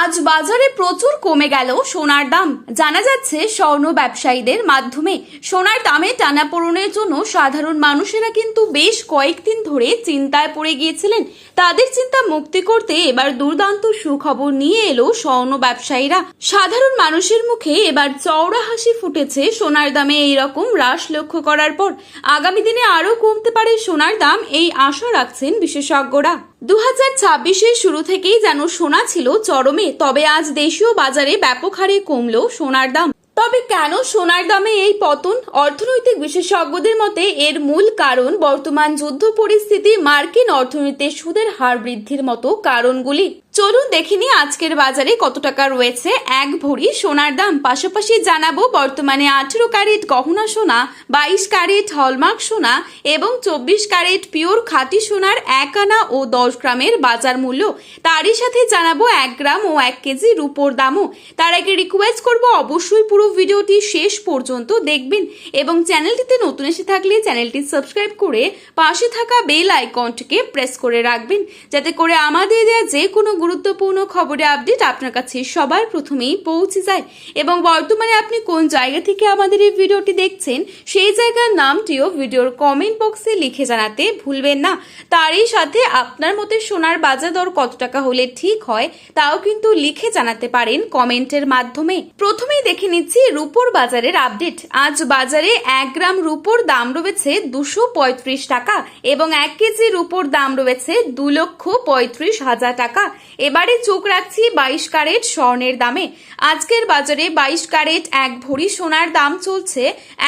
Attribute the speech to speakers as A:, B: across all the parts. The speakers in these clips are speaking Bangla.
A: আজ বাজারে প্রচুর কমে গেল সোনার দাম। জানা যাচ্ছে স্বর্ণ ব্যবসায়ীদের মাধ্যমে সোনার দামে টানাপোড়েনের জন্য সাধারণ মানুষেরা কিন্তু বেশ কয়েকদিন ধরে চিন্তায় পড়ে গিয়েছিলেন। তাদের চিন্তা মুক্তি করতে এবার দুর্দান্ত সুখবর নিয়ে এলো স্বর্ণ ব্যবসায়ীরা। সাধারণ মানুষের মুখে এবার চওড়া হাসি ফুটেছে সোনার দামে এইরকম হ্রাস লক্ষ্য করার পর। আগামী দিনে আরো কমতে পারে সোনার দাম, এই আশা রাখছেন বিশেষজ্ঞরা। 2026-এর শুরু থেকেই যেন সোনা ছিল চরমে, তবে আজ দেশীয় বাজারে ব্যাপক হারে কমলো সোনার দাম। তবে কেন সোনার দামে এই পতন? অর্থনৈতিক বিশেষজ্ঞদের মতে এর মূল কারণ বর্তমান যুদ্ধ পরিস্থিতি, মার্কিন অর্থনীতিতে সুদের হার বৃদ্ধির মতো কারণগুলি। চলুন দেখিনি আজকের বাজারে কত টাকা রয়েছে এক ভরি সোনার দাম। পাশাপাশি জানাবো বর্তমানে 18 ক্যারেট গহনা সোনা, 22 ক্যারেট হলমার্ক সোনা এবং 24 ক্যারেট পিওর খাঁটি সোনার 1 আনা ও 10 গ্রামের বাজার মূল্য। তারই সাথে জানাবো 1 গ্রাম ও 1 কেজি রূপোর দামও। তার আগে রিকোয়েস্ট করবো অবশ্যই পুরো ভিডিওটি শেষ পর্যন্ত দেখবেন এবং চ্যানেলটিতে নতুন এসে থাকলে চ্যানেলটি সাবস্ক্রাইব করে পাশে থাকা বেল আইকনটিকে প্রেস করে রাখবেন, যাতে করে আমাদের দেওয়া যে কোনো গুরুত্বপূর্ণ খবরের আপডেট আপনার কাছে সবার প্রথমেই পৌঁছে যায়। এবং বর্তমানে আপনি কোন জায়গা থেকে আমাদের এই ভিডিওটি দেখছেন সেই জায়গার নামটিও ভিডিওর কমেন্ট বক্সে লিখে জানাতে ভুলবেন না। তারই সাথে আপনার মতে সোনার বাজার দর কত টাকা হলে ঠিক হয় তাও কিন্তু লিখে জানাতে পারেন কমেন্টের মাধ্যমে। প্রথমেই দেখে নিচ্ছি রূপোর বাজারের আপডেট। আজ বাজারে 1 গ্রাম রূপোর দাম রয়েছে 235 টাকা এবং 1 কেজি রূপোর দাম রয়েছে 2,35,000 টাকা। এবারে চোখ রাখছি 22 ক্যারেট স্বর্ণের দামে। আজকের বাজারে 22 ক্যারেট 1 ভরি সোনার দাম চলছে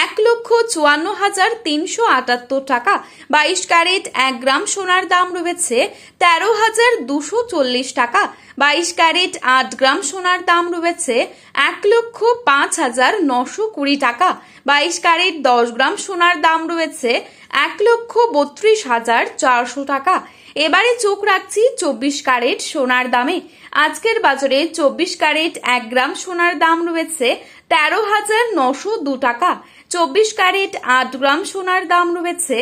A: 1,54,378 টাকা। 22 ক্যারেট 1 গ্রাম সোনার দাম রয়েছে 13,240 টাকা। 22 ক্যারেট 8 গ্রাম সোনার দাম রয়েছে 1,05,920 টাকা। 22 ক্যারেট 10 গ্রাম সোনার দাম রয়েছে 1,32,400 টাকা। এবারে চোখ রাখছি 24 ক্যারেট সোনার দামে। আজকের বাজারে 24 ক্যারেট 1 গ্রাম সোনার দাম রয়েছে 13,902 টাকা। 24 ক্যারেট 8 গ্রাম সোনার দাম রয়েছে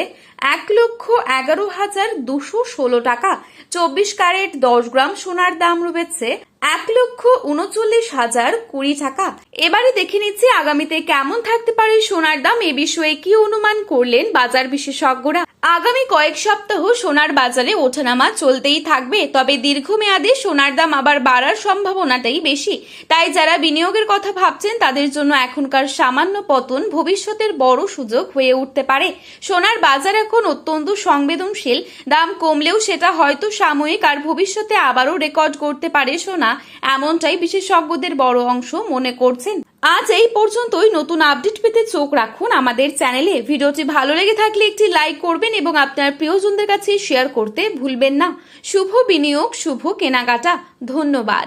A: 1,11,216 টাকা। 24 ক্যারেট 10 গ্রাম সোনার দাম রয়েছে 1,39,020 টাকা। এবারে দেখে নিচ্ছি আগামীতে কেমন থাকতে পারে সোনার দাম, এ বিষয়ে কি অনুমান করলেন বাজার বিশেষজ্ঞরা। আগামী কয়েক সপ্তাহ সোনার বাজারে ওঠানামা চলতেই থাকবে, তবে দীর্ঘমেয়াদে সোনার দাম আবার বাড়ার সম্ভাবনাটাই বেশি। তাই যারা বিনিয়োগের কথা ভাবছেন তাদের জন্য এখনকার সামান্য পতন ভবিষ্যতের বড় সুযোগ হয়ে উঠতে পারে। সোনার বাজার এখন অত্যন্ত সংবেদনশীল, দাম কমলেও সেটা হয়তো সাময়িক, আর ভবিষ্যতে আবারও রেকর্ড করতে পারে সোনা, এমনটাই বিশেষজ্ঞদের বড় অংশ মনে করছেন। আজ এই পর্যন্তই। নতুন আপডেট পেতে চোখ রাখুন আমাদের চ্যানেলে। ভিডিওটি ভালো লেগে থাকলে একটি লাইক করবেন এবং আপনার প্রিয়জনদের কাছে শেয়ার করতে ভুলবেন না। শুভ বিনিয়োগ, শুভ কেনাকাটা। ধন্যবাদ।